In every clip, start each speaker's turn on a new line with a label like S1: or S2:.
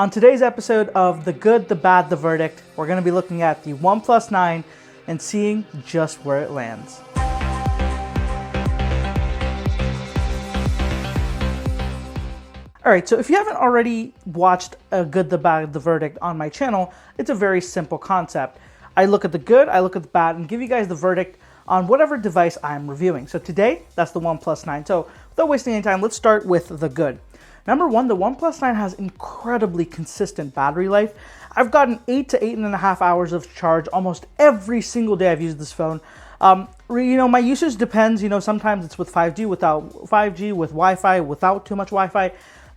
S1: On today's episode of The Good, the Bad, the Verdict, we're going to be looking at the OnePlus 9 and seeing just where it lands. Alright, so if you haven't already watched A Good, the Bad, the Verdict on my channel, it's a very simple concept. I look at the good, I look at the bad, and give you guys the verdict on whatever device I'm reviewing. So today, that's the OnePlus 9. So without wasting any time, let's start with the good. Number one, the OnePlus 9 has incredibly consistent battery life. I've gotten 8 to 8.5 hours of charge almost every single day I've used this phone. My usage depends. Sometimes it's with 5G, without 5G, with Wi-Fi, without too much Wi-Fi.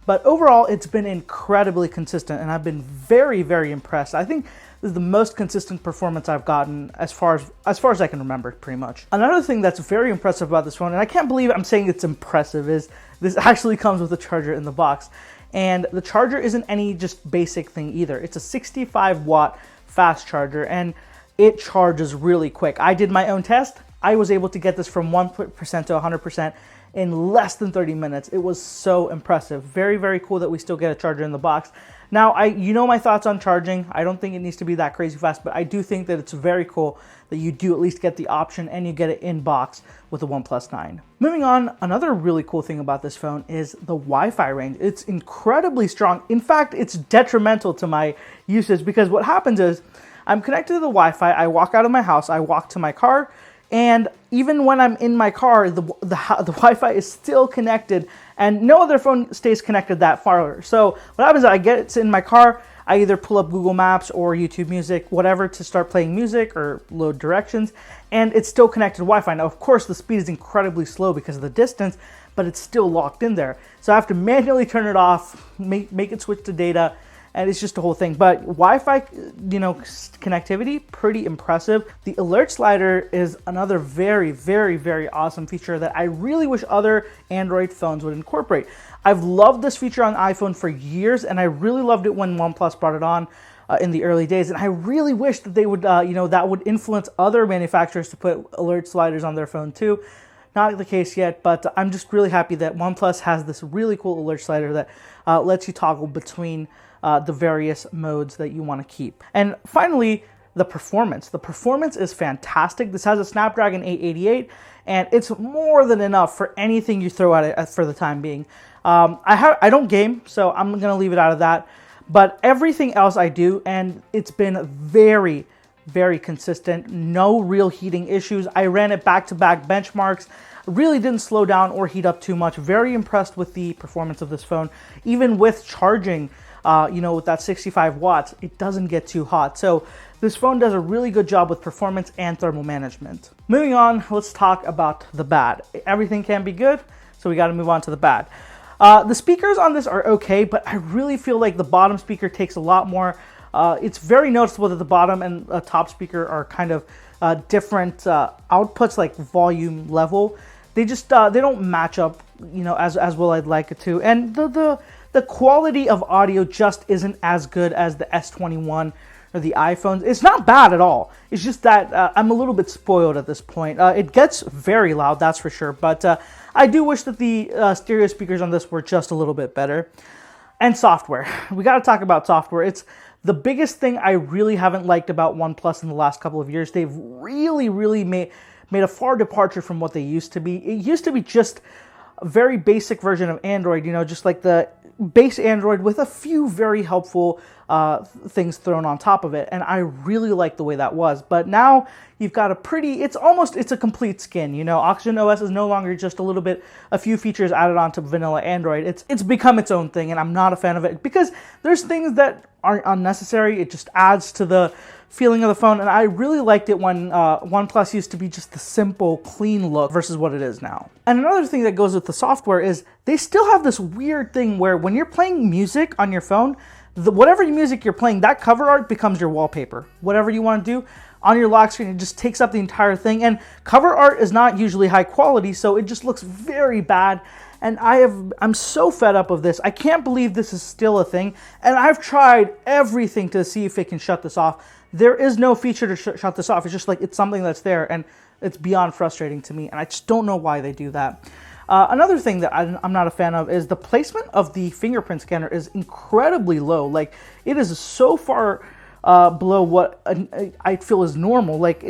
S1: But overall, it's been incredibly consistent, and I've been very, very impressed. I think this is the most consistent performance I've gotten as far as I can remember, pretty much. Another thing that's very impressive about this phone, and I can't believe I'm saying it's impressive, is this actually comes with a charger in the box. And the charger isn't any just basic thing either. It's a 65-watt fast charger, and it charges really quick. I did my own test. I was able to get this from 1% to 100% in less than 30 minutes. It was so impressive. Very, very cool that we still get a charger in the box. Now, my thoughts on charging. I don't think it needs to be that crazy fast, but I do think that it's very cool that you do at least get the option and you get it in box with the OnePlus 9. Moving on, another really cool thing about this phone is the Wi-Fi range. It's incredibly strong. In fact, it's detrimental to my usage because what happens is I'm connected to the Wi-Fi, I walk out of my house, I walk to my car, and even when I'm in my car, the Wi-Fi is still connected, and no other phone stays connected that far. So what happens is I get it in my car, I either pull up Google Maps or YouTube Music, whatever, to start playing music or load directions, and it's still connected to Wi-Fi. Now, of course, the speed is incredibly slow because of the distance, but it's still locked in there. So I have to manually turn it off, make it switch to data, and it's just a whole thing. But Wi-Fi, connectivity, pretty impressive. The alert slider is another very, very, very awesome feature that I really wish other Android phones would incorporate. I've loved this feature on iPhone for years, and I really loved it when OnePlus brought it on in the early days. And I really wish that they would, that would influence other manufacturers to put alert sliders on their phone too. Not the case yet, but I'm just really happy that OnePlus has this really cool alert slider that lets you toggle between the various modes that you want to keep. And finally, the performance. The performance is fantastic. This has a Snapdragon 888, and it's more than enough for anything you throw at it for the time being. I don't game, so I'm going to leave it out of that. But everything else I do, and it's been very, very consistent. No real heating issues. I ran it back-to-back benchmarks. Really didn't slow down or heat up too much. Very impressed with the performance of this phone. Even with charging, with that 65 watts, it doesn't get too hot. So this phone does a really good job with performance and thermal management. Moving on, let's talk about the bad. Everything can be good, so we got to move on to the bad. The speakers on this are okay, but I really feel like the bottom speaker takes a lot more. It's very noticeable that the bottom and top speaker are kind of different outputs, like volume level. They just they don't match up, as well I'd like it to. And the quality of audio just isn't as good as the S21 or the iPhones. It's not bad at all. It's just that I'm a little bit spoiled at this point. It gets very loud, that's for sure. But I do wish that the stereo speakers on this were just a little bit better. And software. We got to talk about software. It's the biggest thing I really haven't liked about OnePlus in the last couple of years. They've really, really made a far departure from what they used to be. It used to be just a very basic version of Android, just like the base Android with a few very helpful things thrown on top of it, and I really like the way that was. But now you've got it's a complete skin. Oxygen OS is no longer just a few features added onto vanilla Android. It's become its own thing, and I'm not a fan of it because there's things that aren't unnecessary. It just adds to the feeling of the phone, and I really liked it when OnePlus used to be just the simple, clean look versus what it is now. And another thing that goes with the software is they still have this weird thing where when you're playing music on your phone, whatever music you're playing, that cover art becomes your wallpaper. Whatever you want to do on your lock screen, it just takes up the entire thing, and cover art is not usually high quality, so it just looks very bad. And I'm so fed up of this. I can't believe this is still a thing, and I've tried everything to see if it can shut this off. There is no feature to shut this off. It's just like it's something that's there, and it's beyond frustrating to me, and I just don't know why they do that. Another thing that I'm not a fan of is the placement of the fingerprint scanner is incredibly low. Like, it is so far below what I feel is normal. Like,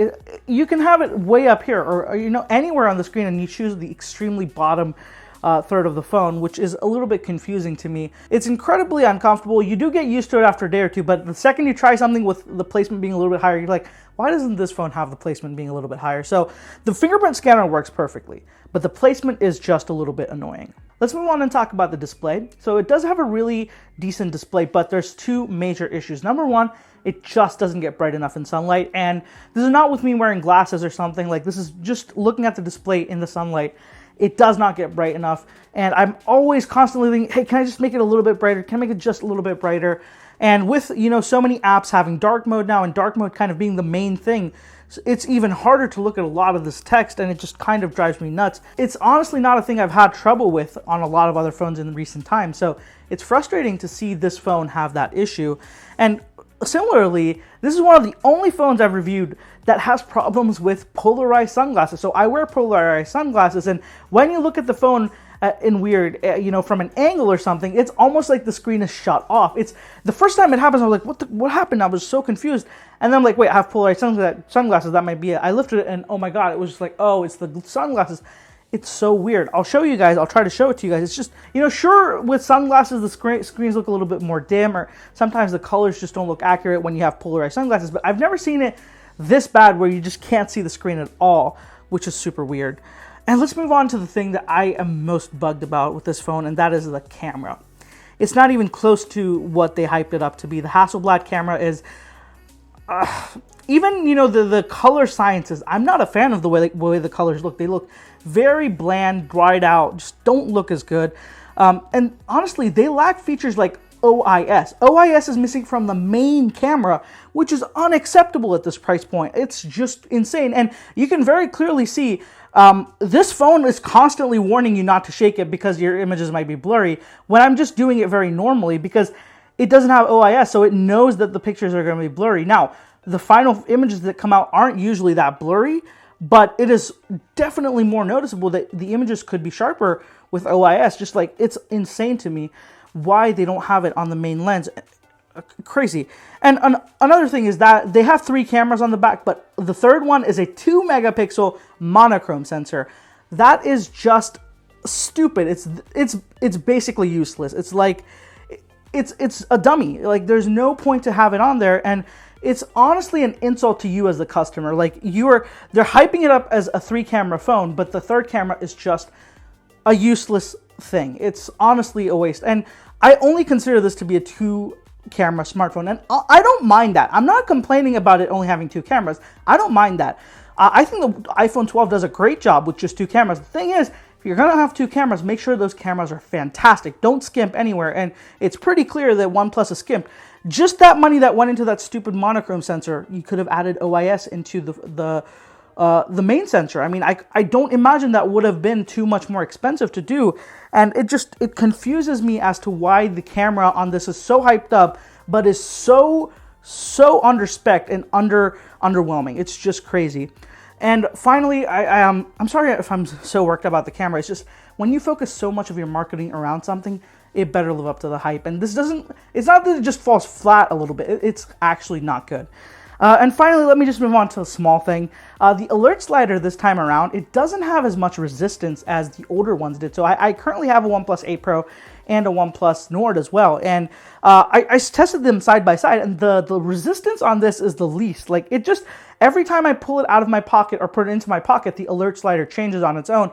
S1: you can have it way up here, or you know, anywhere on the screen, and you choose the extremely bottom third of the phone, which is a little bit confusing to me. It's incredibly uncomfortable. You do get used to it after a day or two, but the second you try something with the placement being a little bit higher, you're like, why doesn't this phone have the placement being a little bit higher? So the fingerprint scanner works perfectly, but the placement is just a little bit annoying. Let's move on and talk about the display. So it does have a really decent display, but there's two major issues. Number one, it just doesn't get bright enough in sunlight. And this is not with me wearing glasses or something. Like, this is just looking at the display in the sunlight. It does not get bright enough. And I'm always constantly thinking, hey, can I just make it a little bit brighter? Can I make it just a little bit brighter? And with, you know, so many apps having dark mode now, and dark mode kind of being the main thing, it's even harder to look at a lot of this text, and it just kind of drives me nuts. It's honestly not a thing I've had trouble with on a lot of other phones in recent times. So it's frustrating to see this phone have that issue. And similarly, this is one of the only phones I've reviewed that has problems with polarized sunglasses. So I wear polarized sunglasses, and when you look at the phone in weird, you know, from an angle or something, it's almost like the screen is shut off. It's the first time it happens, I was like, what happened? I was so confused. And then I'm like, wait, I have polarized sunglasses. That might be it. I lifted it, and oh my God, it was just like, oh, it's the sunglasses. It's so weird. I'll show you guys. I'll try to show it to you guys. It's just, you know, sure, with sunglasses, the screens look a little bit more dim, or sometimes the colors just don't look accurate when you have polarized sunglasses, but I've never seen it this bad where you just can't see the screen at all, which is super weird. And let's move on to the thing that I am most bugged about with this phone, and that is the camera. It's not even close to what they hyped it up to be. The Hasselblad camera is, even, you know, the color sciences, I'm not a fan of the way the colors look. They look very bland, dried out, just don't look as good. And honestly, they lack features like OIS. OIS is missing from the main camera, which is unacceptable at this price point. It's just insane. And you can very clearly see this phone is constantly warning you not to shake it because your images might be blurry, when I'm just doing it very normally because it doesn't have OIS, so it knows that the pictures are going to be blurry. Now, the final images that come out aren't usually that blurry, but it is definitely more noticeable that the images could be sharper with OIS. Just like, it's insane to me why they don't have it on the main lens. Crazy. And another thing is that they have 3 cameras on the back, but the third one is a 2 megapixel monochrome sensor. That is just stupid. It's basically useless. It's like, it's a dummy. Like, there's no point to have it on there, and it's honestly an insult to you as the customer. Like, they're hyping it up as a 3-camera phone, but the third camera is just a useless thing. It's honestly a waste. And I only consider this to be a 2-camera smartphone, and I don't mind that. I'm not complaining about it only having 2 cameras. I don't mind that. I think the iPhone 12 does a great job with just 2 cameras. The thing is, if you're gonna have 2 cameras, make sure those cameras are fantastic. Don't skimp anywhere. And it's pretty clear that OnePlus is skimped. Just that money that went into that stupid monochrome sensor, you could have added OIS into the main sensor. I mean, I don't imagine that would have been too much more expensive to do. And it confuses me as to why the camera on this is so hyped up, but is so under-spec'd and underwhelming. It's just crazy. And finally, I'm sorry if I'm so worked about the camera. It's just, when you focus so much of your marketing around something, it better live up to the hype. And it's not that it just falls flat a little bit. It's actually not good. And finally, let me just move on to a small thing. The alert slider this time around, it doesn't have as much resistance as the older ones did. So I currently have a OnePlus 8 Pro and a OnePlus Nord as well. And I tested them side by side, and the resistance on this is the least. Like, it just, every time I pull it out of my pocket or put it into my pocket, the alert slider changes on its own,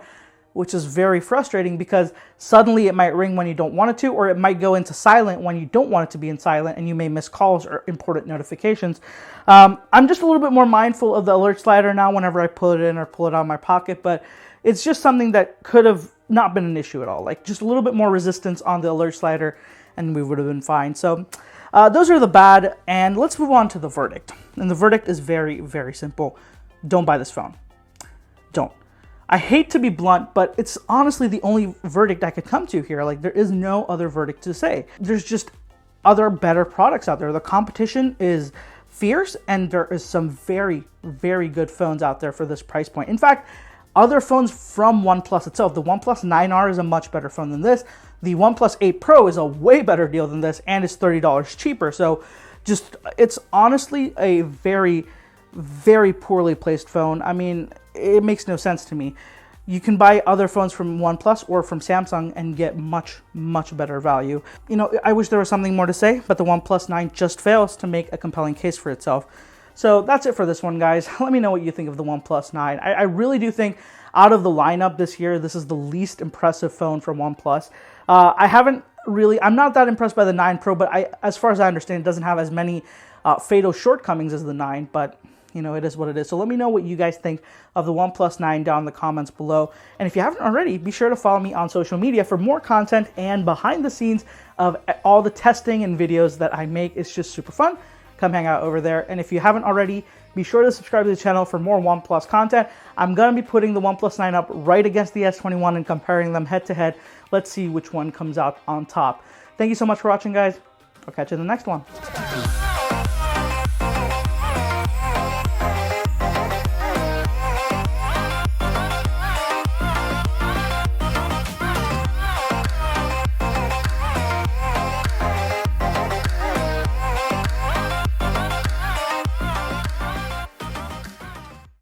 S1: which is very frustrating because suddenly it might ring when you don't want it to, or it might go into silent when you don't want it to be in silent, and you may miss calls or important notifications. I'm just a little bit more mindful of the alert slider now whenever I pull it in or pull it out of my pocket, but it's just something that could have not been an issue at all. Like, just a little bit more resistance on the alert slider and we would have been fine. So those are the bad, and let's move on to the verdict. And the verdict is very, very simple. Don't buy this phone. Don't. I hate to be blunt, but it's honestly the only verdict I could come to here. Like, there is no other verdict to say. There's just other better products out there. The competition is fierce, and there is some very, very good phones out there for this price point. In fact, other phones from OnePlus itself. The OnePlus 9R is a much better phone than this. The OnePlus 8 Pro is a way better deal than this, and it's $30 cheaper. So just, it's honestly a very, very poorly placed phone. I mean, it makes no sense to me. You can buy other phones from OnePlus or from Samsung and get much, much better value. You know, I wish there was something more to say, but the OnePlus 9 just fails to make a compelling case for itself. So that's it for this one, guys. Let me know what you think of the OnePlus 9. I really do think out of the lineup this year, this is the least impressive phone from OnePlus. I'm not that impressed by the 9 Pro, but as far as I understand, it doesn't have as many fatal shortcomings as the 9, but you know, it is what it is. So let me know what you guys think of the OnePlus 9 down in the comments below. And if you haven't already, be sure to follow me on social media for more content and behind the scenes of all the testing and videos that I make. It's just super fun. Come hang out over there. And if you haven't already, be sure to subscribe to the channel for more OnePlus content. I'm going to be putting the OnePlus 9 up right against the S21 and comparing them head to head. Let's see which one comes out on top. Thank you so much for watching, guys. I'll catch you in the next one.